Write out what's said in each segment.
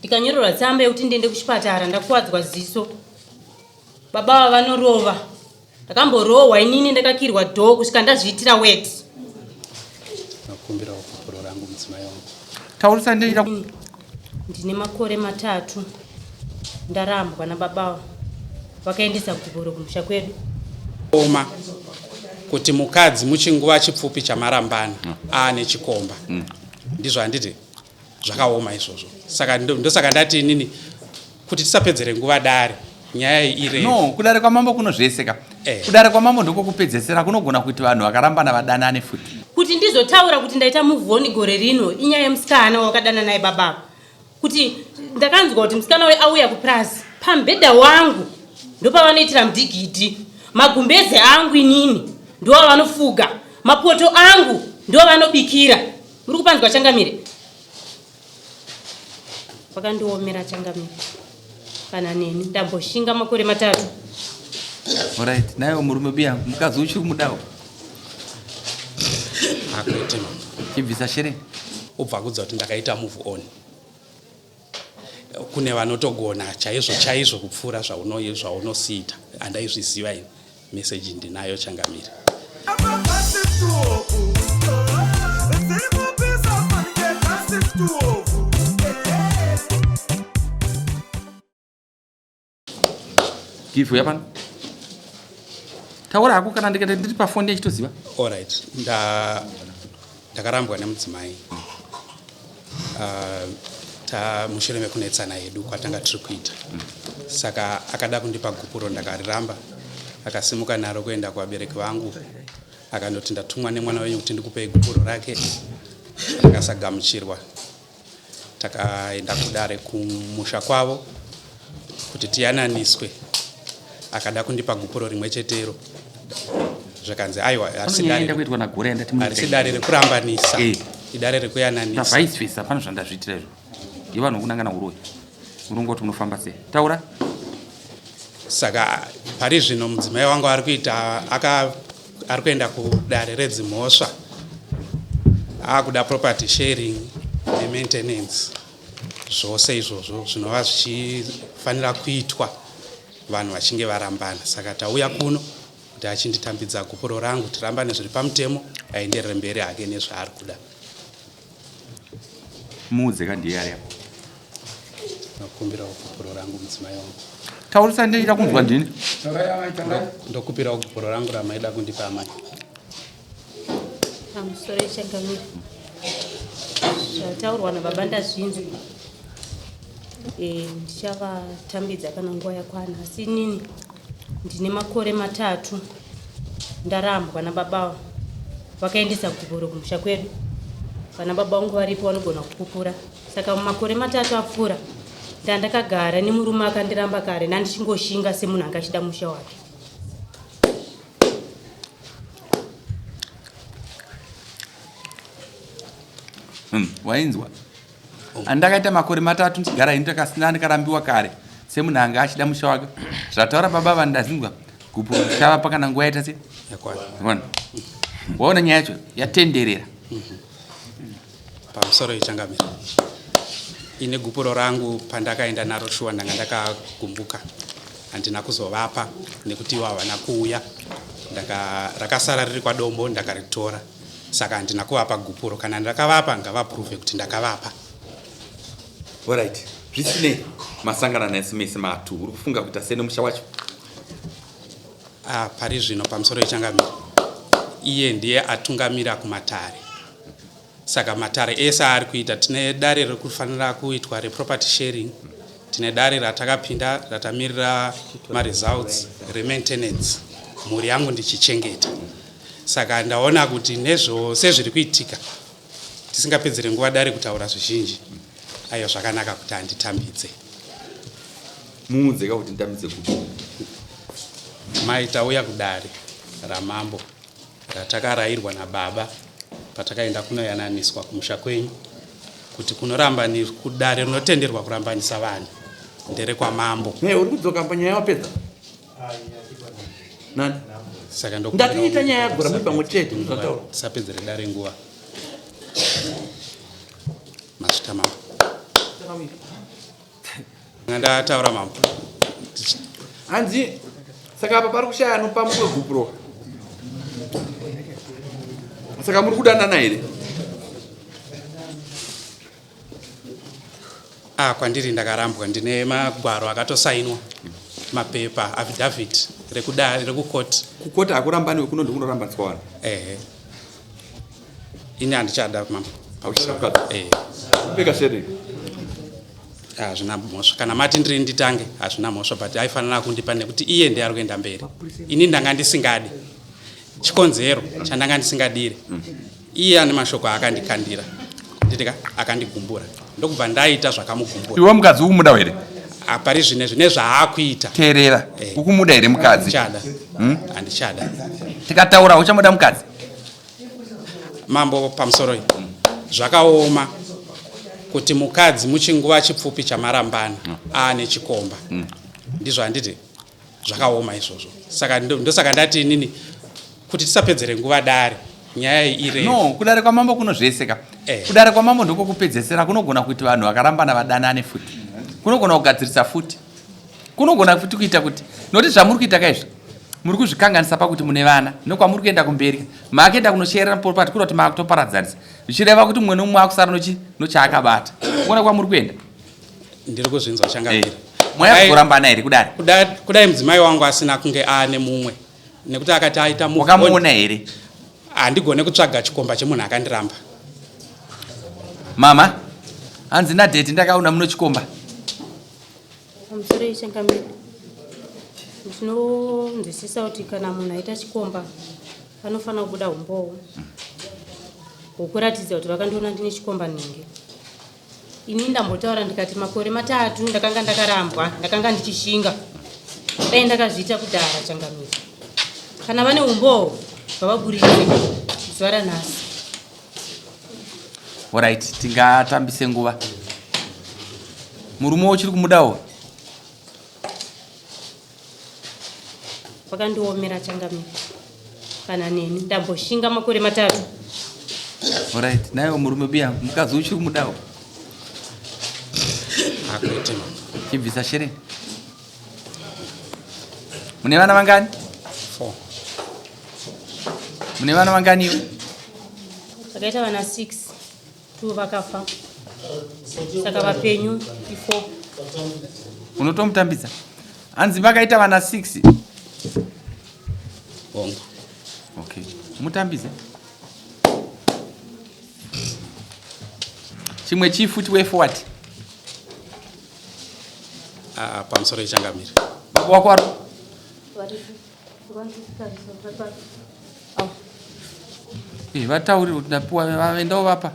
Ndikanyorerwa tsamba yekuti ndiende kuchipatara ndakuwadzwa ziso. Baba vanorova. Ndakamborohwa inini ndakakirwa dhoo kusvika ndazviitira wet. Nakumbira kupuro rangu mudzimai wangu. Taurisa ndoita ndine makore 3 ndarambwa nababa vakaendesa kupuro kumusha kwedu. Oma kuti mukadzi muchinguva chipfupi chamarambana aane chikomba. Ndizvo handiti zvakaoma izvozvo. Saka ndosaka ndati inini kuti tisapedzere nguva dare nyaya ire. No, kudare kwa mambo kuno zveseka. Kudare kwa mambo ndoko kupedzesera kunogona kuti vanhu vakarambana vadanane futi. Kuti ndizotaura kuti ndaita muvhoni gore rino inyaya yemusikana wakadana naye baba. Kuti ndakanzwa kuti musikana we auya kuplasi pambedha wangu ndopavanoitira mudhigiti. Magumbeze angu inini ndo vanofuga. Mapoto angu ndo vanobikira. Muri kupanzwa Changamire? Pakandiomera Changamire. Kana neni ndamboshinga makore 3. Alright, nayo murume bia mukazi uchiri mudawo. Akuite Chibvisa shere. ubva kudza kuti ndakaita move on. Kune vanotogona chaizvo kupfuura zvaunosiita. Handaizviziva ini. Message ndinayo Changamire. Give yapan. Taura hako kana ndiri pafoni yachitoziva. Alright. Ndakarambwa nemudzimai. Mushure mekunetsana yedu kwatanga tiri kuita. Saka akada kundipa gupuro ndakariramba. Akasimuka naro kuenda kuvabereki vangu. Akandoti ndatumwa nemwana wenyu kuti ndikupe gupuro rake. Akasagamuchirwa. Takaenda kudare kumusha kwavo kuti tiyananiswe. Akada kundipa gupuro rimwe chetero. Zvakanzi aiwa arisi dare rekurambanisa. Idare rekuyananisa. Vice versa pano zvandazviitira izvo. Ivanhu kunangana uroyi. Urongoti unofamba sei? Taura. Saka pari zvino mudzimai wangu ari kuita ari kuenda kudare redzimhosva. Akuda property sharing nemaintenance. Zvose izvozvo zvinova zvichifanira kuitwa vanhu vachinge varambana. Saka tauya kuno kuti achinditambidza gupuro rangu tirambane zviri pamutemo aenderere mberi hake nezvaari kuda. Muudze kandiyari apo. Nakumbira gupuro rangu mudzimai wangu. Taurisa ndoita kunzwa ndini. Ndokupira gupuro rangu ramaida kundipa amai. Amusore Changamire. Zvataurwa nababa ndazvinzwa. Ndichavatambidza kana nguva yakwana. Asi inini ndine makore 3 ndarambwa nababa vakaendesa gupuro kumusha kwedu. Kana baba vangu varipo vanogona kupupura. Saka makore 3 apfuura ndandakagara nemurume akandiramba kare nandichingoshinga semunhu angachida musha wake. Wainzwa. Andakaita makore 3 ndigara indakasina ndikarambiwa kare semunhu anga achida musha wake. Zvataura baba vandazinzwa gupuro chava pakana nguva yaita sei? Yakwana. Waona nyaya yacho yatenderera. Pamusoro Changamire. Ine gupuro rangu pandakaenda naro shuwa ndanga ndakagumbuka. Handina kuzovapa nekuti ivo havana kuuya. Rakasara riri kwadombo ndakaritora. Saka handina kuvapa gupuro. Kana ndakavapa ngavaprove kuti ndakavapa. Alright. Zvisinei masangana naye mese matu. Uri kufunga kuita sei nomusha wacho? Pari zvino pamusoro Changamire. Iye ndiye atungamira kumatare. Saka matare ese ari kuita tine dare rekufanira kuitwa reproperty sharing. Tine dare ratakapinda ratamirira results remaintenance. Mhuri yangu ndichichengeta. Saka ndaona kuti nezvose zviri kuitika tisingapedzere nguva dare kutaura zvizhinji. Aiwa zvakanaka kuti anditambidze. Muudze kuti nditambidze kuti. Mai tauya kudare ramambo ratakarayirwa nababa patakaenda kunoyananiswa kumusha kwenyu kuti kunoramba ni kudare rinotenderwa kurambanisa vanhu ndere kwa mambo. Uri kudzoka panyaya yapedza? Nani? Saka ndatiita nyaya yagora muri pamwe chete muzvataura. Tisapedzere dare nguva. Masvita mambo. Ndataura mambo. Hanzi saka apa pari kushaya anopa mumwe gupuro. Saka muri kudanana here? Kwandiri ndakarambwa ndine magwaro akatosainwa mapepa affidavit rekukoti. Kukoti akurambani kuno ndikunoramba tswana. Ini handichada mambo. Beka shere. Hazvina mhosva kana mati ndiri nditange hazvina mhosva but aifanira kundipa nekuti iye ndiye ari kuenda mberi. Ini ndanga ndisingadi chikonzero chandanga ndisingadire. Iye ane mashoko akandikandira nditika akandigumbura ndokubva ndaita zvakamugumbura. Iwe mukadzi ukumuda here? Apari zvine zvaakuita. Teerera ukumuda here mukadzi? Chada. Handichada. Tikataura uchamuda mukadzi? Mambo pamusoro zvakaoma kuti mukadzi muchinguva chipfupi chamarambana aane chikomba. Ndizvo handiti zvakaoma izvozvo. Saka ndosaka ndati inini kuti tisapedzere nguva dare nyaya ire. No, kudare kwamambo kuno zveseka. Kudare kwamambo ndiko kupedzesera kunogona kuti vanhu vakarambana vadanane futi. Kunogona kugadzirisa futi. Kunogona futi kuita kuti noti zvamuri kuita kaizvo muri kuzvikanganisa pakuti mune vana nokwamuri kuenda kumberi maakaenda kunosherera pati kuroti maakutoparadzanisa zvichireva kuti mumwe nomumwe akusara nochaakabata. Kuona kwamuri kuenda ndiri kuzvinzwa changamira. Mwaya kurambana here kudare? Kudai mudzimai wangu asina kunge aane mumwe nekuti akati aita mumwe. Wakamuona here? Handigone kutsvaga chikomba chemunhu akandiramba. Mama, hanzi nadheti ndakaona muno chikomba. Pamusoro ichangamira. Ndinonzwisisa kuti kana munhu aita chikomba anofanira kubuda umbowo hwokuratidza kuti vakandiona ndine chikomba nhingi. Ini ndambotaura ndikati makore 3 ndakanga ndakarambwa, ndakanga ndichishinga. Dai ndakazviita kudhara changamira. Kana vane umbowo vavaburitse zuva ranhasi. Alright, tingatambise nguva. Murume uchiri kumudawo? Vakandiomera changamira. Kana neni ndamboshinga makore 3. Alright, nayo murume biya mukadzi uchiri kumudawo? Akuti chibvisa shere. Mune vana vangani? 4. Mune vana vangani iwe? Vakaita vana 6. 2 vakafa. Saka vapenyu 4. Unotomutambidza? Hanzi vakaita vana 6. Hongu. Okay. Mutambidze. Chimwe chifuti we4 pamusoro ichangamira. Baba wako wari? Vatauri kuti ndapuwa vaendawo vapa.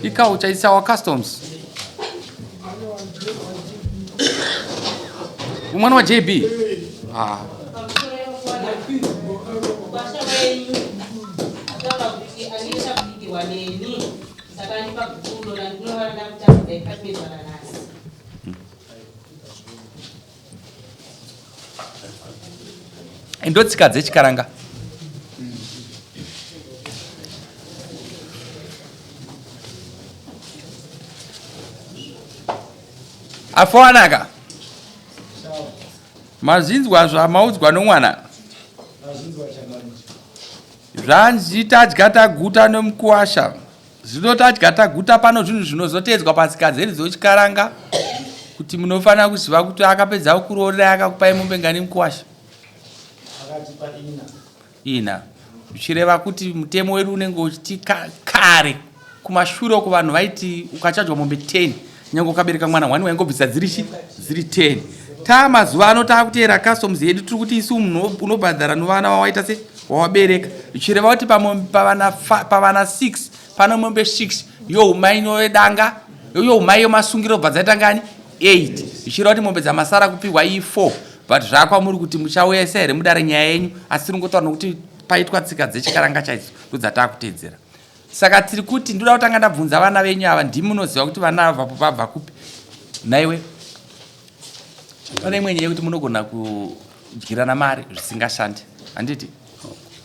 Ikawo chaisa wa customs. Umwana wa JB. Ndotsika dzechikaranga. Afanaka. Mazinzwa zvamaudzwa nomwana. Zvanzi tadya taguta nomukuwasha. Zvinotadya taguta pano zvinhu zvinozotedzwa patsika dzedu dzechikaranga kuti munofanira kuziva kuti akapedza kuroora akakupai mombe ngani mukuwasha. Ina. Zvichireva kuti mutemo wedu unenge uchiti kare kumashure kuvanhu vaiti ukachadwa mombe 10 nyange ukabereka mwana 1 waingobvisa dziri 10. Mazuva ano takuteera customs yedu tiri kuti isu munhu unobhadhara novana wawaita se wawabereka. Zvichireva kuti pavana 6 pano mombe 6 youmai noedanga youmai yomasungiro bva dzaita ngani 8. Zvichireva kuti mombe dzamasara kupihwa i4 but zvakwamuri kuti muchauya ese here mudare nyaya yenyu asi tiri ngotaura nokuti paitwa tsika dzechikaranga chaidzo ndodzataakutedzera. Saka tiri kuti ndoda kutanga ndabvunza vana venyu ava ndimi munoziva kuti vana ava vabva kupi. Naiwe pane imwe nyaya yekuti munogona kudyirana mari zvisingashandi handiti?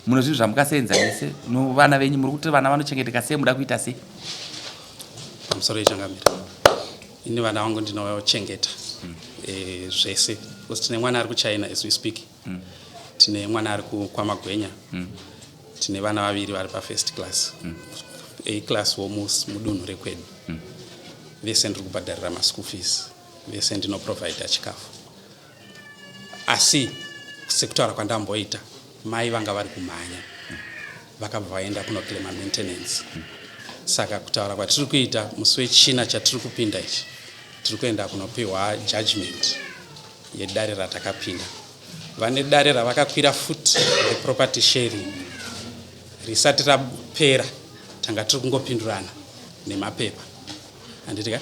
Munozvinhu zvamukasenza nese novana venyu muri kuti vana vanochengeteka sei muda kuita sei? Pamusoro ichangamira. ini vana vangu ndinochengeta zvese because tine mwana ari kuchina as we speak, tine mwana ari kwamagwenya, tine vana vaviri vari pa1st class, A class mudunhu rekwedu, vese ndiri kubhadharira maschool fees, vese ndinoprovida chikafu. Asi sekutaura kwandamboita, mai vanga vari kumhanya vakabva vaenda kunoclaima maintenance. Saka kutaura kwatiri kuita musi wechina chatiri kupinda ichi, tiri kuenda kunopiwa judgment yedare ratakapinda. Vane dare ravakakwira futi reproperty sharing risati rapera, tanga tiri kungopindurana nemapepa. Handitika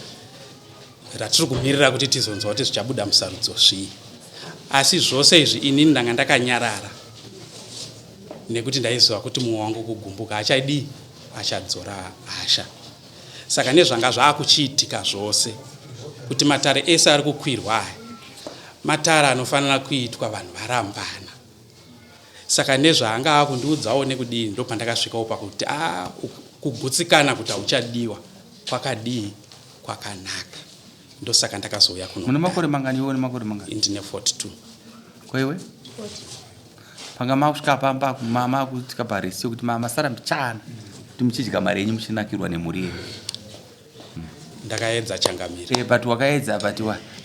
ratiri kumirira kuti tizonzwa kuti zvichabuda musarudzo zvii. Asi zvose izvi inini ndanga ndakanyarara nekuti ndaiziva kuti mumwe wangu kugumbuka achadzora hasha. Saka nezvanga zvaakuchiitika zvose kuti matare ese ari kukwirwa aya matare anofanira kuitwa vanhu varambana. Saka nezvaanga akundiudzawo nekudii ndopandakasvikawo pakuti kugutsikana kuti auchadiwa kwakadii kwakanaka. Ndosaka ndakazouya kuno. Mune makore mangani iwe makore mangani? Ndine 42. Kwewe? 40. Panga makusvika pamba mama kutika paresi kuti mama sara mchana kuti muchidya mari yenyu muchinakirwa nemhuri yenyu. Ndakaedza Changamire. But wakaedza but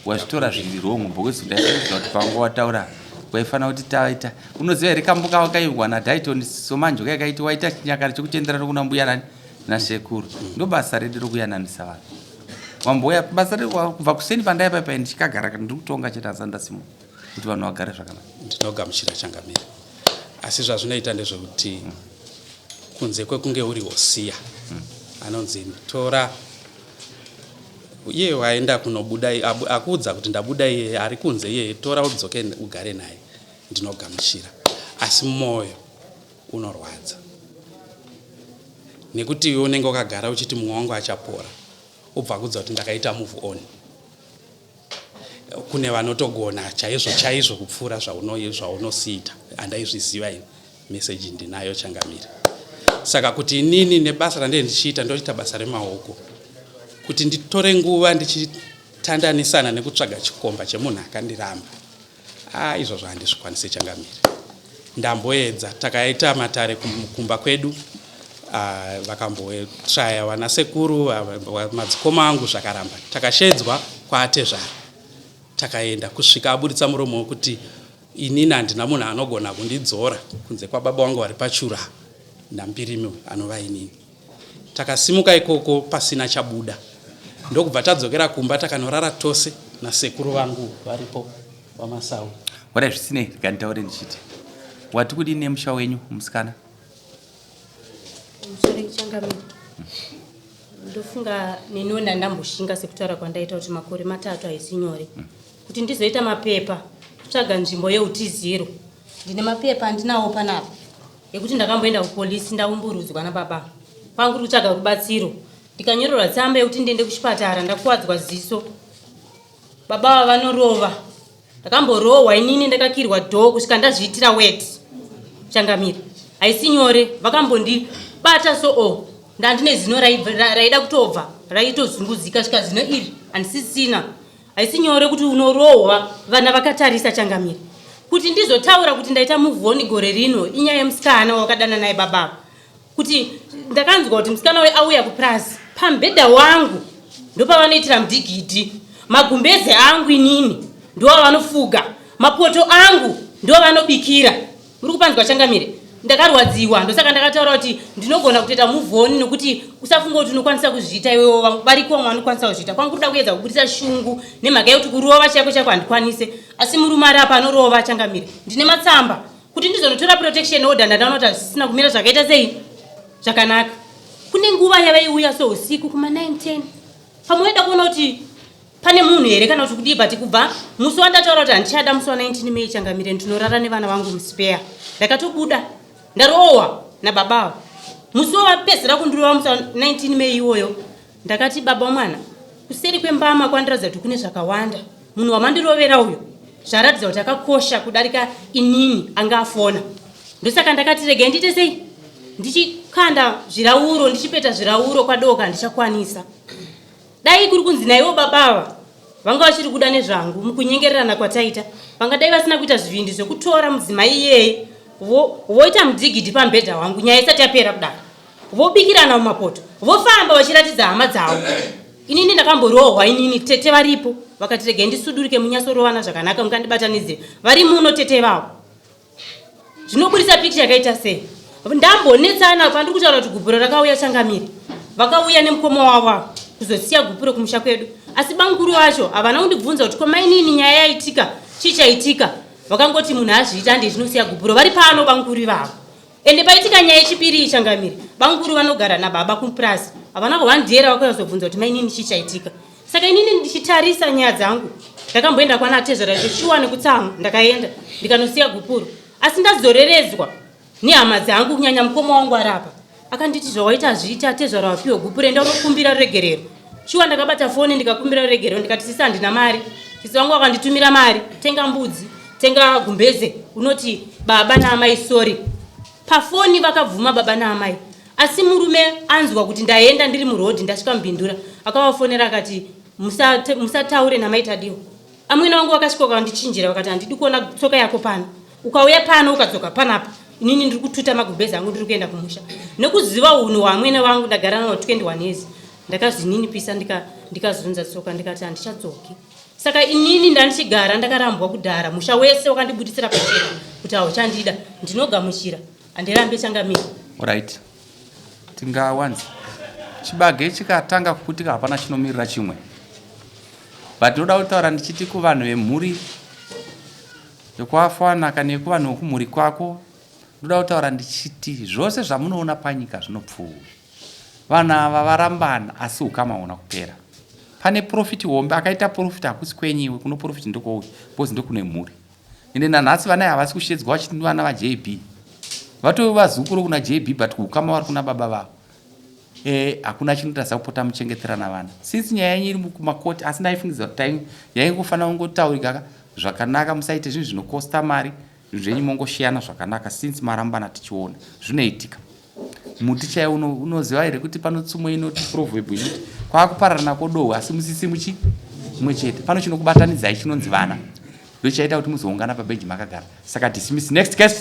wazvitora zviri wrong because ndaizwa kuti panga wataura waifana kuti taita. Unoziva here kambuka wakaiwa naDayton Somanjo yakaiti waita chinyakare chekutenderana kuna mbuya nani nasekuru. Ndo basa redu rokuyananisa vanhu. Wamboya basa redu kubva kuseni pandaipa pa ndikagara ndiri kutonga chete asandasimo kuti vanhu vagare zvakanaka. Ndinogamuchira Changamire. Asi zvazvinoita ndezvekuti kunze kwekunge uri hosiya anonzi tora iye waenda kunobuda akuudza kuti ndabuda iye ari kunze iye tora udzoke ugare naye, ndinogamuchira. Asi moyo unorwadza nekuti iwe unenge wakagara uchiti mumwe wangu achapora, ubva kudza kuti ndakaita move on. Kune vanotogona chaizvo kupfuura zvaunosiita. Andaizviziva ini message ndinayo Changamire. Saka kuti inini nebasa randenge ndichiita ndoita basa remaoko, kuti nditore nguva ndichitandanisana nekutsvaga chikomba chemunhu akandiramba, izvozvo handizvikwanise Changamire. Ndamboedza takaita matare kumba kwedu, vakambotraya vanasekuru madzikoma angu zvakaramba, takashedzwa kwaatezvara. Takaenda kusvika aburitsa muromo wekuti inini handina munhu anogona kundidzora kunze kwababa wangu vari pachura naMpirimi anova inini. Takasimuka ikoko pasina chabuda, ndokubva tadzokera kumba takanorara tose nasekuru vangu varipo vaMasau. Wada zvisinei ndikanditaure ndichiti wati kudini nemusha wenyu musikana? Changamire. Ndofunga ninona ndamboshinga sekutaura kwandaita kuti makore 3 haisi nyore kuti ndizoita mapepa kutsvaga nzvimbo yeutiziro. Ndine mapepa andinawo panapa ekuti ndakamboenda kupolisi ndaumburudzwa nababa pangu kutsvaga rubatsiro, ndikanyorerwa tsamba yekuti ndiende kuchipatara ndakuwadzwa ziso. Baba vanorova, ndakamborohwa inini ndakakirwa dhoo kusvika ndazviitira wet. Changamire haisi nyore, vakambondibata so ndandine zino raida kutobva raitozunguzika svika zino iri handisisina. Haisi nyore kuti unorohwa vana vakatarisa Changamire. Kuti ndizotaura kuti ndaita move on gore rino inyaya yemusikana wakadana naye baba. Kuti ndakanzwa kuti musikana we auya kuPlus, pambedha wangu ndopavanoitira mudhigiti, magumbeze angu inini ndo vanofuga, mapoto angu ndo vanobikira. Muri kupanzwa Changamire? Ndakarwadziwa ndosaka ndakataura kuti ndinogona kutoita move on nokuti usafunga kuti unokwanisa kuzviita iwewe, variko vamwe vanokwanisa kuzviita. Kwangu kuda kuedza kubudisa shungu nemhaka yekuti kurova chako handikwanise. Asi murume ari apa anorova Changamire, ndine matsamba kuti ndizonotora protection order. Ndanoona kuti zvisina kumira zvakaita sei zvakanaka. Kune nguva yavaiuya so usiku kuma 9:10 pamoeda kuona kuti pane munhu here kana kuti kudii, but kubva musi wandataura kuti handichada musi wa 19 Mei Changamire ndinorara nevana vangu muspare, ndakatobuda ndarohwa nababa. Musi wavapedzera kundirova musi wa 19 Mei iwoyo ndakati baba wamwana, kuseri kwembama kwandiradza kuti kune zvakawanda. Munhu wamandirovera uyo zvaratidza kuti akakosha kudarika inini anga afona. Ndosaka ndakati regai ndiite sei, ndichikanda zvirauro ndichipeta zvirauro kwadoka ndichakwanisa. dai kuri kunzi naiwo babava vanga vachiri kuda nezvangu mukunyengererana kwataita vangadai vasina kuita zvivindi zvekutora mudzimai iyeye voita mudhigidhi pambedha wangu nyaya isati yapera kudaro vobikirana mumapoto vofamba vachiratidza hama dzavo. Inini ndakamborohwa inini tete varipo vakati regai ndisudurike munyatsorovana zvakanaka mukandibatanidze vari muno tete vavo. Zvinoburisa pikicha yakaita sei? Ndambonetsana pandiri kutaura kuti gubhuro rakauya Changamire vakauya nemukoma wavo kuzosiya gubhuro kumusha kwedu, asi banguru vacho havana kundibvunza kuti koma inini nyaya yaitika chichaitika. Vakangoti munhu azviita hande zvinosiya gubhuro vari pano banguru vavo. Ende paitika nyaya yechipiri Changamire banguru vanogara nababa kumupurasi havana kuhandera vakazobvunza kuti mainini chichaitika. Saka inini ndichitarisa nyaya dzangu ndakamboenda kwana Tezora Joshua nekutsamu ndakaenda ndikanosiya gubhuro, asi ndazoreredzwa nehama dzangu kunyanya mukoma wangu arapa akanditi zvawaita zviita Tezora wapiwa gubhuro enda unokumbira regerero. Shuwa ndakabata foni ndikakumbira regerero ndikati sisi handina mari. Sisi wangu akanditumira mari, tenga mbudzi tenga gumbeze, unoti baba naamai sorry. Pafoni vakabvuma baba naamai, asi murume anzwa kuti ndaenda ndiri murodhi ndasvika mubindura akavafonera akati musataure namaitadiwo. Amwene wangu vakasvika vakandichinjira vakati handidi kuona tsoka yako pano, ukauya pano ukadzoka panapa inini ndiri kututa magumbezi angu ndiri kuenda kumusha. Nekuziva unhu hwamwene wangu ndagara nawo 21 years ndakazininipisa ndikazunza tsoka ndikati handichadzoki. Saka inini ndandichigara ndakarambwa kudhara musha wese wakandibudisira pachena kuti hauchandida ndinogamuchira handirambe Changamire. Alright, tingawanza chibage chikatanga kuputika hapana chinomirira chimwe, but ndoda kutaura ndichiti kuvanhu vemhuri yokwaFana kana yekuvanhu vokumhuri kwako, ndoda kutaura ndichiti zvose zvamunoona panyika zvinopfuura. Vanhu ava varambana asi ukamaona kupera. Pane profiti hombe akaita profiti hakusi kwenyiwe, kuno profiti ndokouya bozi ndokune mhuri. Ende nanhasi vana havasi kushedzwa vachiti vana vaJB vatove vazukuru kuna JB but kukama vari kuna baba vavo. Hakuna chinotarisa kupota muchengeterana vana. Since nyaya yenyu iri kumakoti, asi ndaifungidzira kuti yaingofanira kungotaurika zvakanaka, musaite zvinhu zvinokosta mari, zvinhu zvenyu mongoshiyana zvakanaka. Since marambana tichiona zvinoitika, muti chaiwo unoziva here kuti pano tsumo inoti proverb inoti kwakupararana kodohwe asi musisi mumwe chete. Pano chinokubatanidzai chinonzi vana, ndochaita kuti muzoungana pabhenji makagara. Saka dismiss. Next case.